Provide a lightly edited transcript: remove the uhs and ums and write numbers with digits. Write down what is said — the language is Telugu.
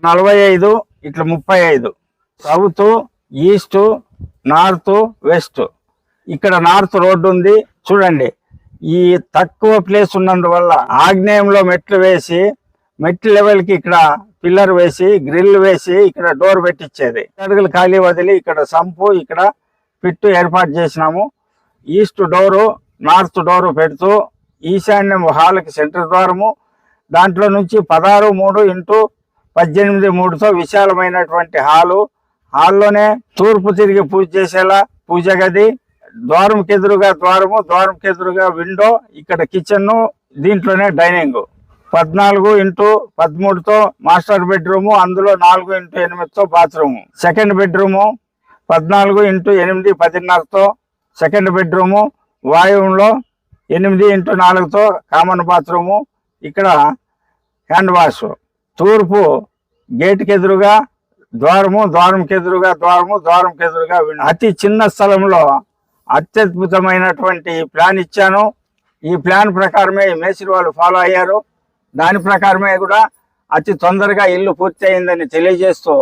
45 ఇట్లా 35 సౌత్ ఈస్ట్ నార్త్ వెస్ట్. ఇక్కడ నార్త్ రోడ్డు ఉంది చూడండి. ఈ తక్కువ ప్లేస్ ఉన్నందువల్ల ఆగ్నేయంలో మెట్లు వేసి మెట్ల లెవెల్కి ఇక్కడ పిల్లర్ వేసి గ్రిల్ వేసి ఇక్కడ డోర్ పెట్టించేది. అడుగులు ఖాళీ వదిలి ఇక్కడ సంపు ఇక్కడ పిట్టు ఏర్పాటు చేసినాము. ఈస్ట్ డోరు నార్త్ డోరు పెడుతూ ఈశాన్యం హాల్కి సెంటర్ ద్వారము, దాంట్లో నుంచి 16x3x18 విశాలమైనటువంటి హాల్లోనే తూర్పు తిరిగి పూజ చేసేలా పూజ గది, ద్వారంకి ఎదురుగా ద్వారము, ద్వారంకి ఎదురుగా విండో, ఇక్కడ కిచెన్, దీంట్లోనే డైనింగ్. 14x13 మాస్టర్ బెడ్రూము, అందులో 4x8 bathroom. Second bedroom 14x8 10:30 second bedroom. వాయువులో 8x4 కామన్ బాత్రూము. ఇక్కడ హ్యాండ్ వాష్. తూర్పు గేట్కి ఎదురుగా ద్వారము, ద్వారంకి ఎదురుగా ద్వారము, ద్వారంకి ఎదురుగా విండో. అతి చిన్న స్థలంలో అత్యద్భుతమైనటువంటి ప్లాన్ ఇచ్చాను. ఈ ప్లాన్ ప్రకారమే మేస్త్రి వాళ్ళు ఫాలో అయ్యారు. దాని ప్రకారమే కూడా అతి తొందరగా ఇల్లు పూర్తి అయిందని తెలియజేస్తూ